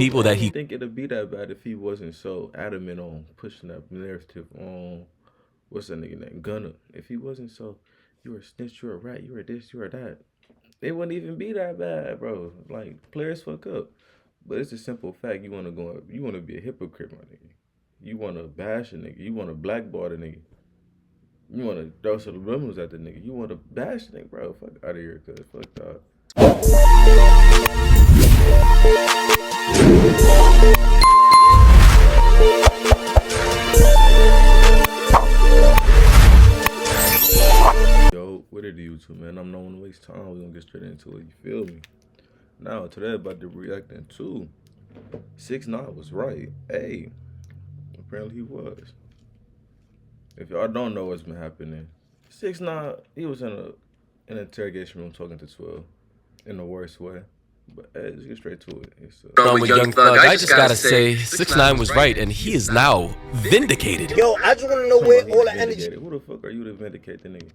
people I that don't he think it'd be that bad if he wasn't so adamant on pushing that narrative on what's that nigga name? Gunna. If he wasn't so, you were a snitch, you're a rat, you were this, you were that. It wouldn't even be that bad, bro. Like players fuck up. But it's a simple fact. You wanna be a hypocrite, my nigga. You wanna bash a nigga. You wanna blackball a nigga. You wanna throw some rumors at the nigga. You wanna bash the nigga, bro. Fuck out of here, cuz fuck that. Yo, what it do, YouTube, man? I'm not gonna waste time. We're gonna get straight into it. You feel me? Now, today about to reacting to 6ix9ine was right. Hey, apparently he was. If y'all don't know what's been happening, 6ix9ine, he was in an interrogation room talking to 12 in the worst way. But hey, let's get straight to it. It's done with Young Thug. I just gotta say, 6ix9ine was right, and he is now vindicated. Yo, I just want to know where all the energy. vindicated. Who the fuck are you to vindicate the nigga?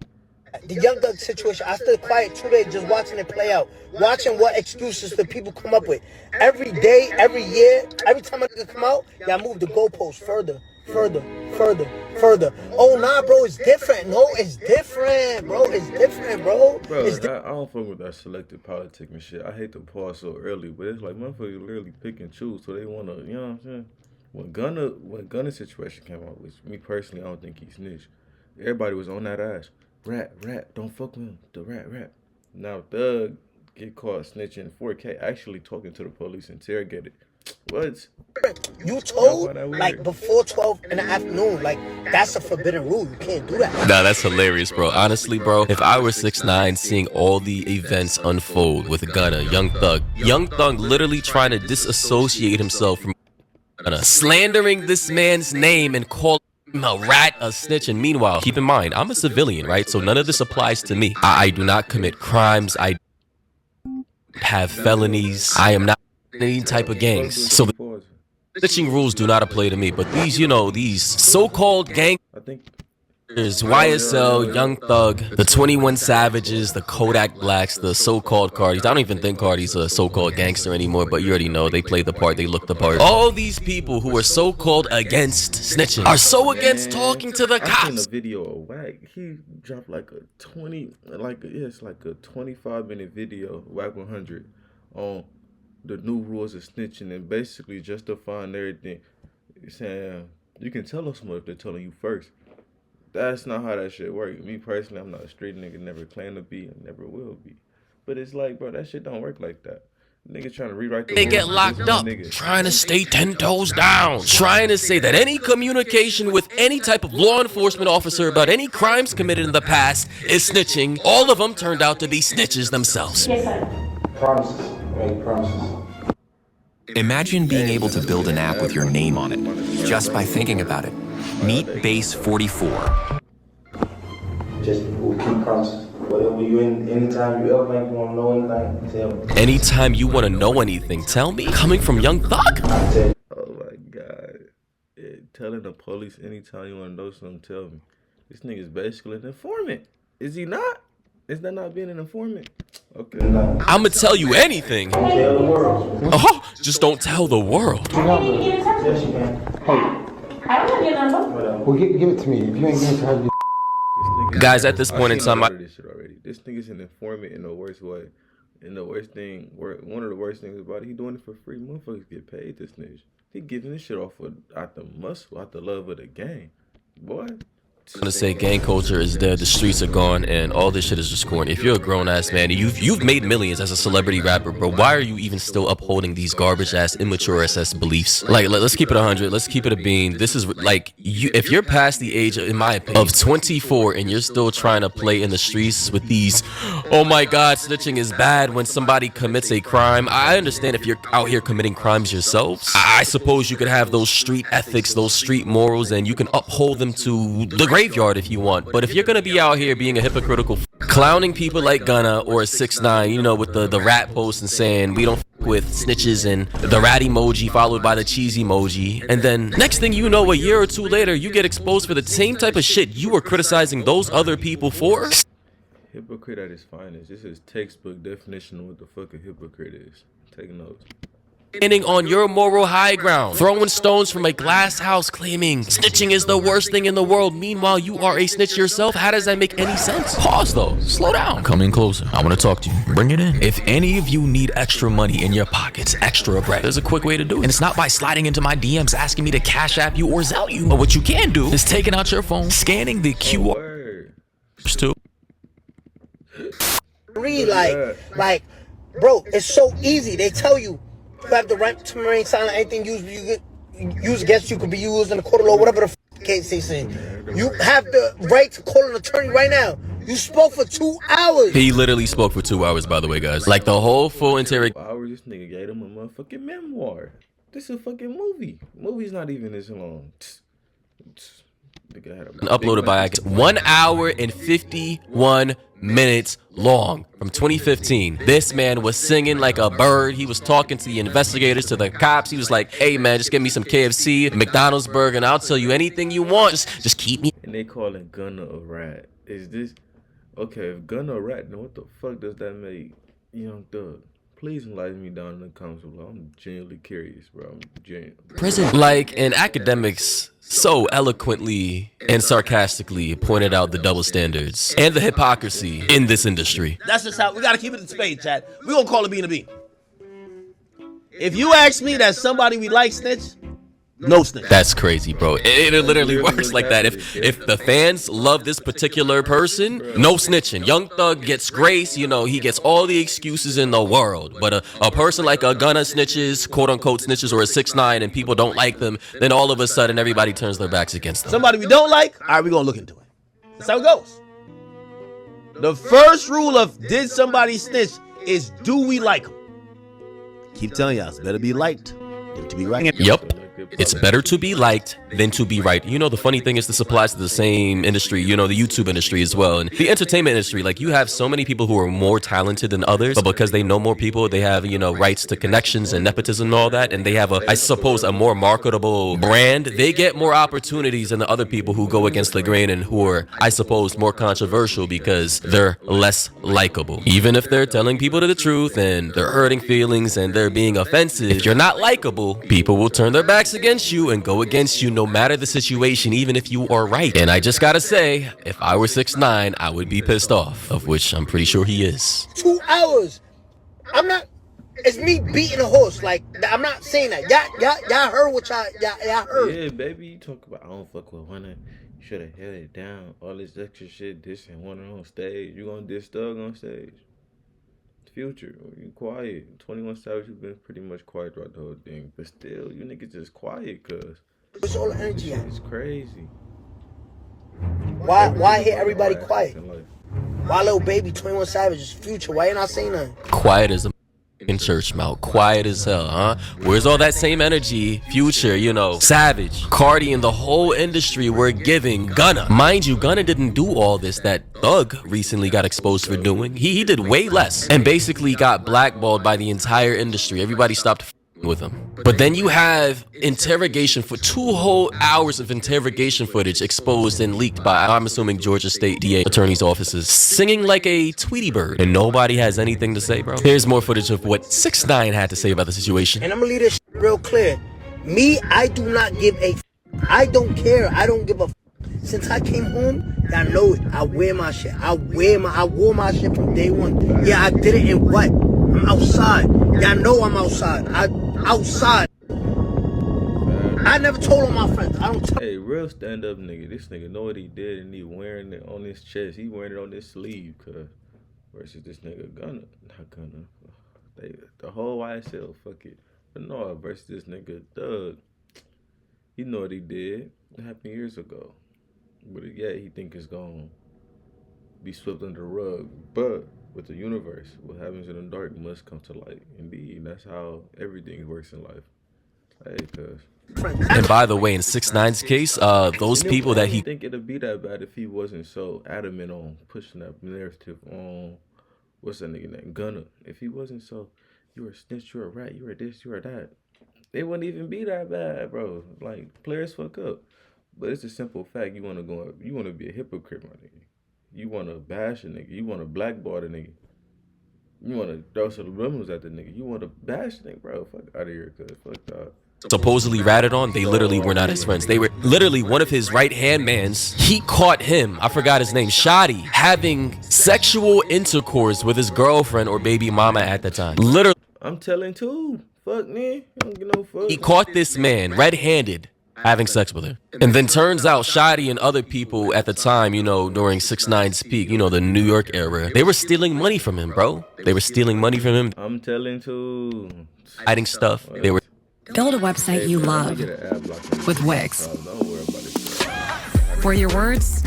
The Young Thug situation, I stood quiet 2 days just watching it play out, watching what excuses the people come up with. Every day, every year, every time a nigga come out, y'all move the goalposts further, further, further, further. Oh nah, bro, it's different. No, it's different, bro. It's different, bro. Bro, It's I don't fuck with that selective politic and shit. I hate to pause so early, but it's like motherfuckers literally pick and choose, so they wanna, you know what I'm saying? When Gunna situation came out, which me personally, I don't think he snitched. Everybody was on that ass. Rat, don't fuck with him. The rat. Now Thug get caught snitching 4K, actually talking to the police, interrogated. What? You told like before 12 in the afternoon, like that's a forbidden rule. You can't do that. Nah, that's hilarious, bro. Honestly, bro, if I were 6ix9ine seeing all the events unfold with Gunna, Young Thug literally trying to disassociate himself from Gunna, slandering this man's name and calling him a rat, a snitch, and meanwhile, keep in mind, I'm a civilian, right? So none of this applies to me. I do not commit crimes. I have felonies. I am not in any type of gangs. So the snitching rules do not apply to me. But these, you know, these so-called gangsters, I think YSL, Young Thug, the 21 Savages, the Kodak Blacks, the so-called Cardis. I don't even think Cardi's a so-called gangster anymore, but you already know they play the part, they look the part. All these people who are so-called against snitching are so against talking to the I seen cops. a video of Wack. He dropped like a 25-minute video, Wack 100, on the new rules of snitching and basically justifying everything. Saying you can tell us more if they're telling you first. That's not how that shit works. Me personally, I'm not a street nigga, never claim to be and never will be. But it's like, bro, that shit don't work like that. Niggas trying to rewrite the They rules get for locked this up, nigga. trying to stay 10 toes down, trying to say that any communication with any type of law enforcement officer about any crimes committed in the past is snitching. All of them turned out to be snitches themselves. Promises. Make promises. Imagine being able to build an app with your name on it, just by thinking about it. Meet Base 44. Just we'll keep promises. Whatever you anytime you ever make you want to know anything, tell me. Anytime you want to know anything, tell me. Coming from Young Thug? I'll tell you. Oh my god. Telling the police anytime you want to know something, tell me. This nigga's basically an informant. Is he not? Is that not being an informant? Okay. I'ma tell you anything. Tell the world. Oh, just don't tell the world. Yes, you can. I don't have your number. Whatever. Well, give it to me. If you ain't giving it to her, Guys, at this point in time, this shit already. This nigga's an informant in the worst way. And the worst thing, one of the worst things about it, he doing it for free. Motherfuckers get paid this nigga. He giving this shit off out the muscle, out the love of the game. Boy. I'm gonna say gang culture is dead, the streets are gone, and all this shit is just corny. If you're a grown-ass man, you've made millions as a celebrity rapper, bro, why are you even still upholding these garbage-ass, immature SS beliefs? Like, let's keep it 100, let's keep it a bean. This is, like, if you're past the age, in my opinion, of 24, and you're still trying to play in the streets with these, oh my god, snitching is bad when somebody commits a crime. I understand if you're out here committing crimes yourselves. I suppose you could have those street ethics, those street morals, and you can uphold them to the graveyard if you want. But if you're gonna be out here being a hypocritical clowning people like Gunna or 6ix9ine, you know, with the rat post and saying we don't with snitches and the rat emoji followed by the cheese emoji, and then next thing you know, a year or two later, you get exposed for the same type of shit you were criticizing those other people for. Hypocrite at his finest. This is textbook definition of what the fuck a hypocrite is. Take notes. standing on your moral high ground, throwing stones from a glass house, claiming snitching is the worst thing in the world. Meanwhile, you are a snitch yourself. How does that make any sense? Pause though. Slow down. Come in closer. I want to talk to you. Bring it in. If any of you need extra money in your pockets, extra bread, there's a quick way to do it. And it's not by sliding into my DMs asking me to Cash App you or Zelle you. But what you can do is taking out your phone, scanning the QR. Too. Like, bro, it's so easy. They tell you have the right to remain silent. Anything used against you could be used in the court of law, whatever the case they say. You have the right to call an attorney right now. You spoke for 2 hours. He literally spoke for 2 hours, by the way, guys. Like the whole full interrogation. Hours, this nigga gave him a motherfucking memoir. This is a fucking movie. Movie's not even this long. Uploaded by 1 hour and 51 minutes long from 2015. This man was singing like a bird. He was talking to the investigators, to the cops. He was like, hey man, just give me some KFC, McDonald's burger, and I'll tell you anything you want. Just keep me. And they calling Gunna a rat. Is this okay? If Gunna a rat, then what the fuck does that make Young Thug? Please enlighten me down in the comments below. I'm genuinely curious, bro. I'm genuinely. Prison. Like, and academics so eloquently and sarcastically pointed out the double standards and the hypocrisy in this industry. That's just how we gotta keep it in spade, Chad. We gonna call it being a bean. If you ask me that somebody we like snitch, no snitch. That's crazy, bro. It literally works like that. If the fans love this particular person, no snitching. Young Thug gets grace, you know, he gets all the excuses in the world. But a person like a Gunna snitches, quote unquote snitches, or a 6ix9ine and people don't like them, then all of a sudden everybody turns their backs against them. Somebody we don't like, all right, we gonna look into it. That's how it goes. The first rule of did somebody snitch is do we like them? Keep telling y'all, it's better be liked than to be right. Yep. It's better to be liked than to be right. You know, the funny thing is this applies to the same industry, you know, the YouTube industry as well. And the entertainment industry, like you have so many people who are more talented than others, but because they know more people, they have, you know, rights to connections and nepotism and all that. And they have I suppose, a more marketable brand. They get more opportunities than the other people who go against the grain and who are, I suppose, more controversial because they're less likable. Even if they're telling people the truth and they're hurting feelings and they're being offensive, if you're not likable, people will turn their backs against you and go against you no matter the situation, even if you are right. And I just gotta say, if I were 6ix9ine, I would be pissed off, of which I'm pretty sure he is. 2 hours. I'm not. It's me beating a horse. Like, I'm not saying that. Y'all heard what y'all heard. Yeah, baby, you talk about I don't fuck with Hunter. You should have held it down. All this extra shit, dissing Hunter on stage. You gonna diss Thug on stage? Future, you quiet. 21 Savage has been pretty much quiet throughout the whole thing, but still, you niggas just quiet, cuz. Where's all the energy at? It's crazy. Why hear everybody quiet? Why Lil Baby, 21 Savage is Future? Why you not saying nothing? Quiet as a in church mouth, quiet as hell, huh? Where's all that same energy Future, you know, Savage, Cardi, and the whole industry were giving Gunna? Mind you, Gunna didn't do all this that Thug recently got exposed for doing. He did way less and basically got blackballed by the entire industry. Everybody stopped with him. But then you have interrogation for 2 whole hours of interrogation footage exposed and leaked by, I'm assuming, Georgia State DA attorney's offices, singing like a Tweety bird, and nobody has anything to say, bro. Here's more footage of what 6ix9ine had to say about the situation. And I'm gonna leave this real clear. Me, I do not give a I don't care. I don't give a Since I came home, y'all know it. I wear my shit. I wore my shit from day one. Yeah, I did it in what? I'm outside. Y'all know I'm outside. Outside. I never told all my friends. I don't tell. Hey, real stand-up nigga. This nigga know what he did and he wearing it on his chest. He wearing it on his sleeve, cuz. Versus this nigga Gunna. Not Gunna. The whole YSL, fuck it. But no, versus this nigga Thug. He know what he did. It happened years ago. But yet he think it's gonna be swept under the rug. But with the universe, what happens in the dark must come to light. Indeed, that's how everything works in life. Hey, cuz. And by the way, in 6ix9ine's case, those people that he think it'd be that bad if he wasn't so adamant on pushing that narrative on what's that nigga name? Gunna. If he wasn't so, you were a snitch, you were a rat, you were this, you were that. It wouldn't even be that bad, bro. Like, players fuck up. But it's a simple fact. You want to be a hypocrite, my nigga. You want to bash a nigga. You want to blackball a nigga. You want to throw some limos at the nigga. You want to bash the nigga, bro. Fuck out of here, cuz. Fuck that. Supposedly ratted on, they literally were not his friends. They were literally one of his right-hand mans. He caught him, I forgot his name, Shotty, having sexual intercourse with his girlfriend or baby mama at the time. Literally, I'm telling too. Fuck, man. You don't get no fuck. he caught this man red-handed having sex with her. And then turns out Shotty and other people at the time, you know, during 6ix9ine's peak, you know, the New York era, they were stealing money from him, bro. They were stealing money from him, I'm telling too. hiding stuff. They were Build a website you love Get an ad block. with Wix. Don't worry about it. For your words,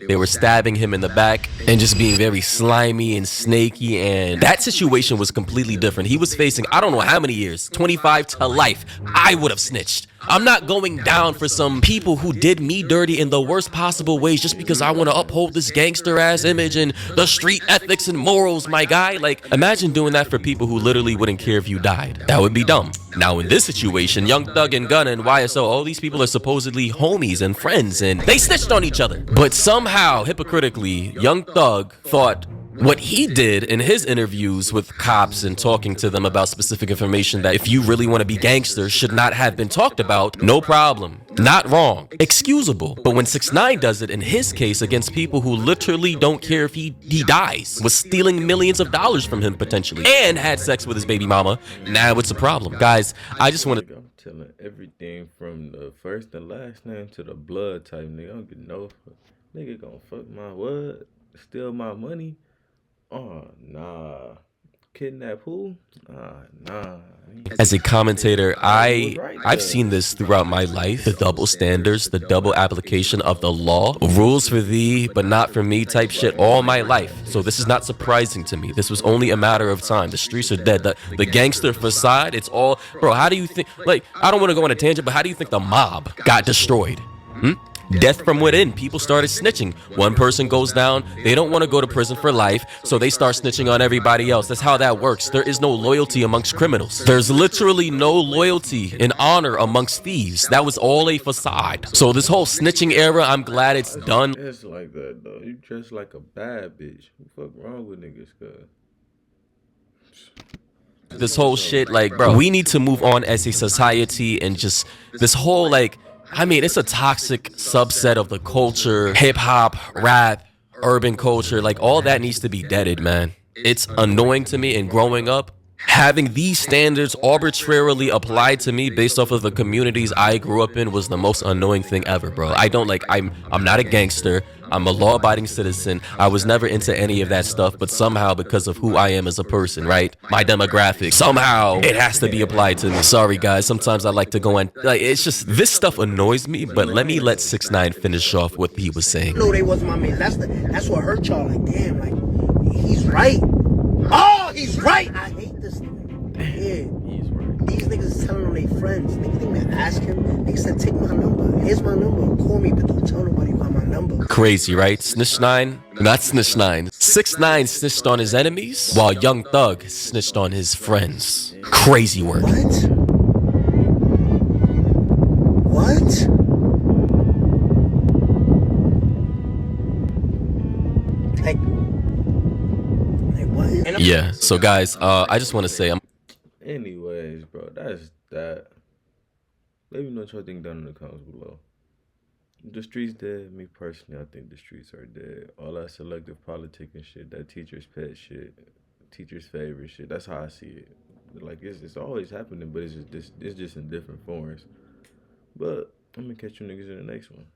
They were stabbing him in the back and just being very slimy and snaky, and that situation was completely different. He was facing, I don't know how many years, 25 to life. I would have snitched. I'm not going down for some people who did me dirty in the worst possible ways just because I want to uphold this gangster ass image and the street ethics and morals, my guy. Like, imagine doing that for people who literally wouldn't care if you died. That would be dumb. Now, in this situation, Young Thug and Gunna and YSL, all these people are supposedly homies and friends, and they snitched on each other. But somehow, hypocritically, Young Thug thought what he did in his interviews with cops and talking to them about specific information that if you really want to be gangster should not have been talked about, no problem. Not wrong. Excusable. But when 6ix9ine does it in his case against people who literally don't care if he dies, was stealing millions of dollars from him potentially, and had sex with his baby mama, now it's a problem. Guys, I just want to... I'm telling everything from the first and last name to the blood type, nigga. I don't get no fuck. Nigga gonna fuck my what? Steal my money? Oh, nah. Kidnap who? Nah. As a commentator, I've seen this throughout my life. The double standards, the double application of the law, rules for thee, but not for me type shit all my life. So this is not surprising to me. This was only a matter of time. The streets are dead. The gangster facade, it's all... Bro, how do you think... Like, I don't want to go on a tangent, but how do you think the mob got destroyed? Death from within. People started snitching. One person goes down, they don't want to go to prison for life, so they start snitching on everybody else. That's how that works. There is no loyalty amongst criminals. There's literally no loyalty and honor amongst thieves. That was all a facade. So this whole snitching era, I'm glad it's done. It's like that, though. You dress like a bad bitch. What the fuck wrong with niggas, cuz? This whole shit, like, bro, we need to move on as a society and just this whole, like, I mean, it's a toxic subset of the culture, hip hop, rap, urban culture, like all that needs to be deaded, man. It's annoying to me, and growing up, having these standards arbitrarily applied to me based off of the communities I grew up in was the most annoying thing ever, bro. I'm not a gangster. I'm a law-abiding citizen. I was never into any of that stuff, but somehow because of who I am as a person, right? My demographic, somehow it has to be applied to me. Sorry, guys. Sometimes I like to go on. Like, it's just, this stuff annoys me, but let me let 6ix9ine finish off what he was saying. No, they wasn't my man. That's what hurt y'all. Like, damn, like, he's right. Oh, he's right. I hate this nigga. Yeah. He's right. These niggas is telling on their friends. Niggas didn't even ask him. Niggas said, take my number. Here's my number. Call me, but don't tell nobody about my number. Crazy, right? Not 6ix9ine. 6ix9ine snitched on his enemies, while Young Thug snitched on his friends. Crazy work. What? Like what? Yeah, so guys, I just want to say, Anyways, bro, that's that. Let me know what y'all think down in the comments below. The streets dead. Me personally, I think the streets are dead. All that selective politicking shit, that teacher's pet shit, teacher's favorite shit. That's how I see it. Like it's always happening, but it's just in different forms. But I'm gonna catch you niggas in the next one.